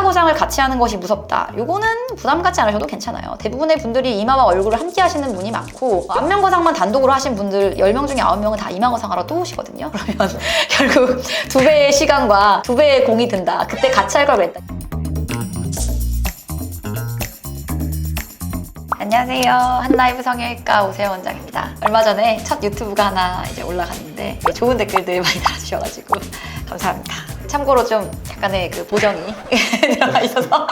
거상을 같이 하는 것이 무섭다. 요거는 부담 갖지 않으셔도 괜찮아요. 대부분의 분들이 이마와 얼굴을 함께 하시는 분이 많고 안면 거상만 단독으로 하신 분들 10명 중에 9명은 다 이마 거상하러 또 오시거든요. 그러면 결국 2배의 시간과 2배의 공이 든다. 그때 같이 할 걸 그랬다. 안녕하세요. 한라이브 성형외과 오세영 원장입니다. 얼마 전에 첫 유튜브가 하나 이제 올라갔는데 좋은 댓글들 많이 달아주셔가지고 감사합니다. 참고로 좀 약간의 그 보정이 들어가 있어서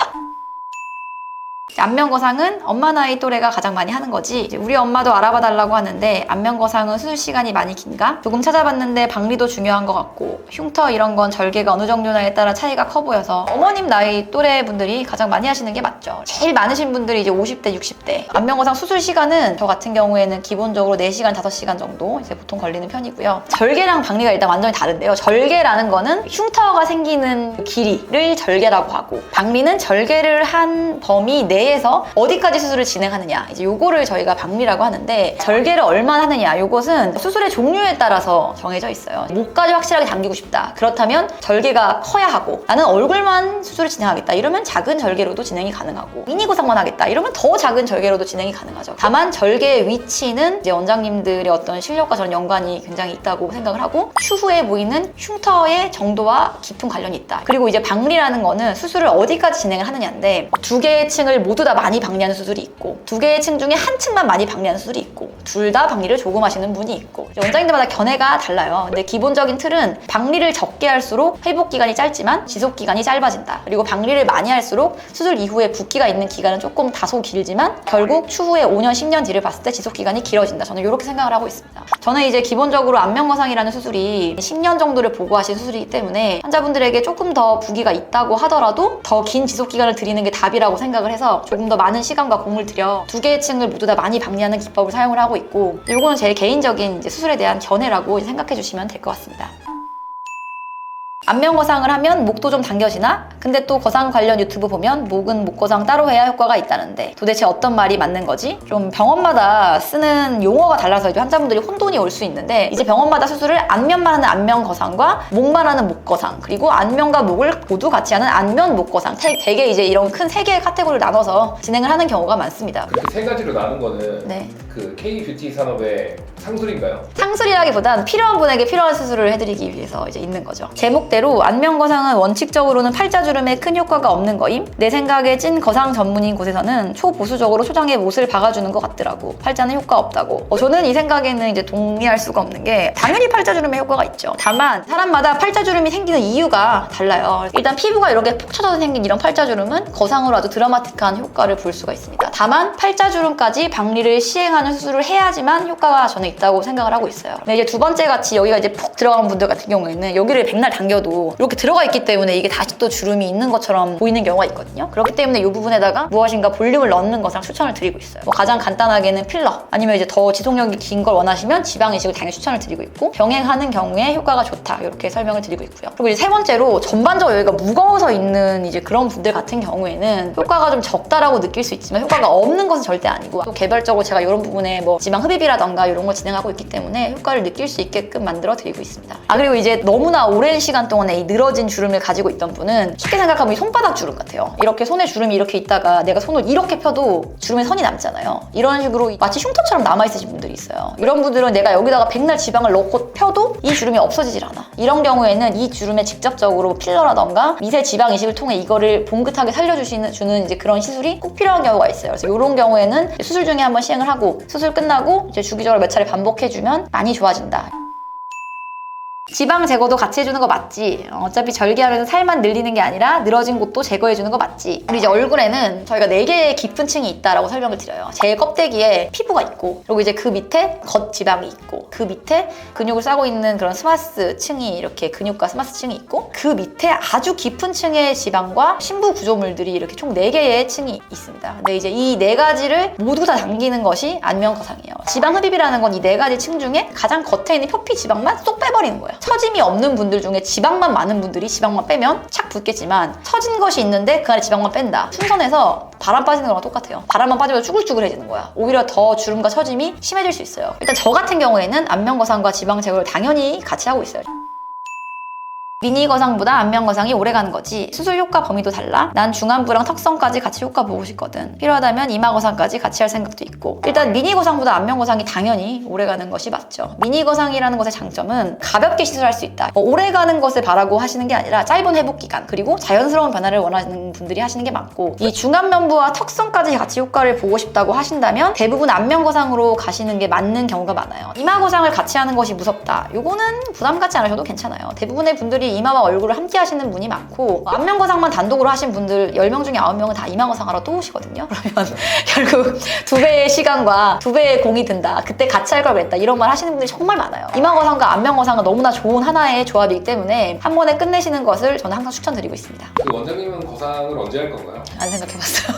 안면 거상은 엄마 나이 또래가 가장 많이 하는 거지. 우리 엄마도 알아봐 달라고 하는데 안면 거상은 수술 시간이 많이 긴가? 조금 찾아봤는데 박리도 중요한 것 같고 흉터 이런 건 절개가 어느 정도냐에 따라 차이가 커 보여서 어머님 나이 또래 분들이 가장 많이 하시는 게 맞죠. 제일 많으신 분들이 이제 50대, 60대. 안면 거상 수술 시간은 저 같은 경우에는 기본적으로 4시간, 5시간 정도 이제 보통 걸리는 편이고요. 절개랑 박리가 일단 완전히 다른데요. 절개라는 거는 흉터가 생기는 길이를 절개라고 하고 박리는 절개를 한 범위 내에서 어디까지 수술을 진행하느냐, 이제 요거를 저희가 박리라고 하는데 절개를 얼마나 하느냐, 요것은 수술의 종류에 따라서 정해져 있어요. 목까지 확실하게 당기고 싶다. 그렇다면 절개가 커야 하고 나는 얼굴만 수술을 진행하겠다. 이러면 작은 절개로도 진행이 가능하고 미니 거상만 하겠다. 이러면 더 작은 절개로도 진행이 가능하죠. 다만 절개의 위치는 이제 원장님들의 어떤 실력과 저는 연관이 굉장히 있다고 생각을 하고 추후에 보이는 흉터의 정도와 깊은 관련이 있다. 그리고 이제 박리라는 거는 수술을 어디까지 진행을 하느냐인데 2개의 층을 모두 다 많이 박리하는 수술이 있고 2개의 층 중에 한 층만 많이 박리하는 수술이 있고 둘 다 박리를 조금 하시는 분이 있고 원장님들마다 견해가 달라요. 근데 기본적인 틀은 박리를 적게 할수록 회복 기간이 짧지만 지속 기간이 짧아진다. 그리고 박리를 많이 할수록 수술 이후에 붓기가 있는 기간은 조금 다소 길지만 결국 추후에 5년, 10년 뒤를 봤을 때 지속 기간이 길어진다. 저는 이렇게 생각을 하고 있습니다. 저는 이제 기본적으로 안면 거상이라는 수술이 10년 정도를 보고하신 수술이기 때문에 환자분들에게 조금 더 부기가 있다고 하더라도 더 긴 지속 기간을 드리는 게 답이라고 생각을 해서 조금 더 많은 시간과 공을 들여 2개의 층을 모두 다 많이 박리하는 기법을 사용을 하고 있고 이거는 제 개인적인 이제 수술에 대한 견해라고 생각해 주시면 될 것 같습니다. 안면 거상을 하면 목도 좀 당겨지나? 근데 또 거상 관련 유튜브 보면 목은 목 거상 따로 해야 효과가 있다는데 도대체 어떤 말이 맞는 거지? 좀 병원마다 쓰는 용어가 달라서 이제 환자분들이 혼돈이 올 수 있는데 이제 병원마다 수술을 안면만 하는 안면 거상과 목만 하는 목 거상 그리고 안면과 목을 모두 같이 하는 안면 목 거상 되게 이제 이런 큰 3개의 카테고리를 나눠서 진행을 하는 경우가 많습니다. 그렇게 3가지로 나눈 거는 네. 그 K-뷰티 산업의 상술인가요? 상술이라기보단 필요한 분에게 필요한 수술을 해드리기 위해서 이제 있는 거죠. 제목대로 안면 거상은 원칙적으로는 팔자주름에 큰 효과가 없는 거임. 내 생각에 찐 거상 전문인 곳에서는 초보수적으로 초장에 못을 박아주는 것 같더라고. 팔자는 효과 없다고. 저는 이 생각에는 이제 동의할 수가 없는 게 당연히 팔자주름에 효과가 있죠. 다만 사람마다 팔자주름이 생기는 이유가 달라요. 일단 피부가 이렇게 폭 쳐져서 생긴 이런 팔자주름은 거상으로 아주 드라마틱한 효과를 볼 수가 있습니다. 다만 팔자주름까지 박리를 시행하는 수술을 해야지만 효과가 저는 있다고 생각을 하고 있어요. 근데 이제 두 번째 같이 여기가 이제 푹 들어간 분들 같은 경우에는 여기를 백날 당겨도 이렇게 들어가 있기 때문에 이게 다시 또 주름이 있는 것처럼 보이는 경우가 있거든요. 그렇기 때문에 이 부분에다가 무엇인가 볼륨을 넣는 것을 추천을 드리고 있어요. 가장 간단하게는 필러 아니면 이제 더 지속력이 긴 걸 원하시면 지방 이식을 당연히 추천을 드리고 있고 병행하는 경우에 효과가 좋다 이렇게 설명을 드리고 있고요. 그리고 이제 세 번째로 전반적으로 여기가 무거워서 있는 이제 그런 분들 같은 경우에는 효과가 좀 적다라고 느낄 수 있지만 효과가 없는 것은 절대 아니고 또 개별적으로 제가 이런 부분에 뭐 지방 흡입이라던가 이런 걸 진행하고 있기 때문에 효과를 느낄 수 있게끔 만들어 드리고 있습니다. 그리고 이제 너무나 오랜 시간 동안에 이 늘어진 주름을 가지고 있던 분은 쉽게 생각하면 이 손바닥 주름 같아요. 이렇게 손에 주름이 이렇게 있다가 내가 손을 이렇게 펴도 주름에 선이 남잖아요. 이런 식으로 마치 흉터처럼 남아있으신 분들이 있어요. 이런 분들은 내가 여기다가 백날 지방을 넣고 펴도 이 주름이 없어지질 않아. 이런 경우에는 이 주름에 직접적으로 필러라던가 미세 지방 이식을 통해 이거를 봉긋하게 살려주는 이제 그런 시술이 꼭 필요한 경우가 있어요. 그래서 이런 경우에는 수술 중에 한번 시행을 하고 수술 끝나고 이제 주기적으로 몇 차례 반복해주면 많이 좋아진다. 지방 제거도 같이 해주는 거 맞지? 어차피 절개하면서 살만 늘리는 게 아니라 늘어진 곳도 제거해주는 거 맞지? 그리고 이제 얼굴에는 저희가 4개의 깊은 층이 있다라고 설명을 드려요. 제 껍데기에 피부가 있고 그리고 이제 그 밑에 겉지방이 있고 그 밑에 근육을 싸고 있는 그런 스마스 층이 이렇게 근육과 스마스 층이 있고 그 밑에 아주 깊은 층의 지방과 심부 구조물들이 이렇게 총 4개의 층이 있습니다. 근데 이제 이 4가지를 모두 다 당기는 것이 안면 거상이에요. 지방 흡입이라는 건 이 4가지 층 중에 가장 겉에 있는 표피 지방만 쏙 빼버리는 거예요. 처짐이 없는 분들 중에 지방만 많은 분들이 지방만 빼면 착 붙겠지만 처진 것이 있는데 그 안에 지방만 뺀다. 풍선에서 바람 빠지는 거랑 똑같아요. 바람만 빠지면 쭈글쭈글해지는 거야. 오히려 더 주름과 처짐이 심해질 수 있어요. 일단 저 같은 경우에는 안면 거상과 지방 제거를 당연히 같이 하고 있어요. 미니 거상보다 안면 거상이 오래가는 거지. 수술 효과 범위도 달라. 난 중안부랑 턱선까지 같이 효과 보고 싶거든. 필요하다면 이마 거상까지 같이 할 생각도 있고. 일단 미니 거상보다 안면 거상이 당연히 오래가는 것이 맞죠. 미니 거상이라는 것의 장점은 가볍게 시술할 수 있다. 오래가는 것을 바라고 하시는 게 아니라 짧은 회복 기간 그리고 자연스러운 변화를 원하는 분들이 하시는 게 많고, 이 중안면부와 턱선까지 같이 효과를 보고 싶다고 하신다면 대부분 안면 거상으로 가시는 게 맞는 경우가 많아요. 이마 거상을 같이 하는 것이 무섭다. 요거는 부담 갖지 않으셔도 괜찮아요. 대부분의 분들이 이마와 얼굴을 함께 하시는 분이 많고, 안면 거상만 단독으로 하신 분들 10명 중에 9명은 다 이마 거상하러 또 오시거든요. 그러면 결국 2배의 시간과 2배의 공이 든다. 그때 같이 할 걸 그랬다. 이런 말 하시는 분들이 정말 많아요. 이마 거상과 안면 거상은 너무나 좋은 하나의 조합이기 때문에 한 번에 끝내시는 것을 저는 항상 추천드리고 있습니다. 그 원장님은 거상을 언제 할 건가요? 안 생각해봤어요.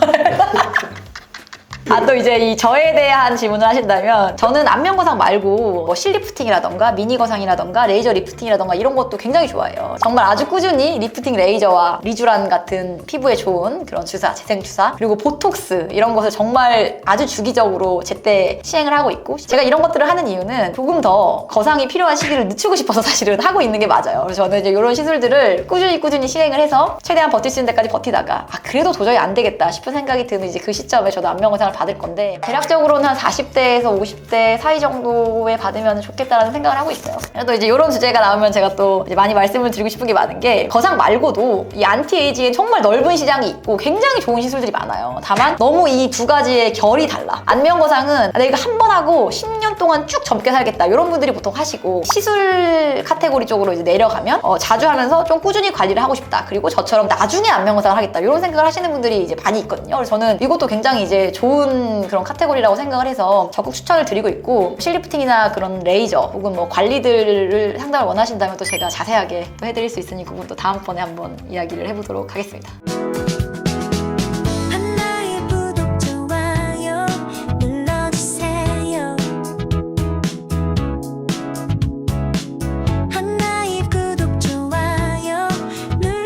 또 이제 이 저에 대한 질문을 하신다면, 저는 안면 거상 말고 뭐 실리프팅이라던가 미니 거상이라던가 레이저 리프팅이라던가 이런 것도 굉장히 좋아해요. 정말 아주 꾸준히 리프팅 레이저와 리쥬란 같은 피부에 좋은 그런 주사, 재생 주사, 그리고 보톡스 이런 것을 정말 아주 주기적으로 제때 시행을 하고 있고, 제가 이런 것들을 하는 이유는 조금 더 거상이 필요한 시기를 늦추고 싶어서 사실은 하고 있는 게 맞아요. 그래서 저는 이제 이런 시술들을 꾸준히 시행을 해서 최대한 버틸 수 있는 데까지 버티다가 그래도 도저히 안 되겠다 싶은 생각이 드는 이제 그 시점에 저도 안면 거상을 받을 건데, 대략적으로는 한 40대에서 50대 사이 정도에 받으면 좋겠다라는 생각을 하고 있어요. 그래도 이제 이런 주제가 나오면 제가 또 이제 많이 말씀을 드리고 싶은 게 많은 게, 거상 말고도 이 안티에이징에 정말 넓은 시장이 있고 굉장히 좋은 시술들이 많아요. 다만 너무 이 두 가지의 결이 달라. 안면 거상은 내가 한 번 하고 10년 동안 쭉 젊게 살겠다 이런 분들이 보통 하시고, 시술 카테고리 쪽으로 이제 내려가면 자주 하면서 좀 꾸준히 관리를 하고 싶다, 그리고 저처럼 나중에 안면 거상을 하겠다 이런 생각을 하시는 분들이 이제 많이 있거든요. 그래서 저는 이것도 굉장히 이제 좋은 그런 카테고리라고 생각을 해서 적극 추천을 드리고 있고, 실리프팅이나 그런 레이저 혹은 뭐 관리들을 상담을 원하신다면 또 제가 자세하게 또 해드릴 수 있으니 그건 또 다음번에 한번 이야기를 해보도록 하겠습니다.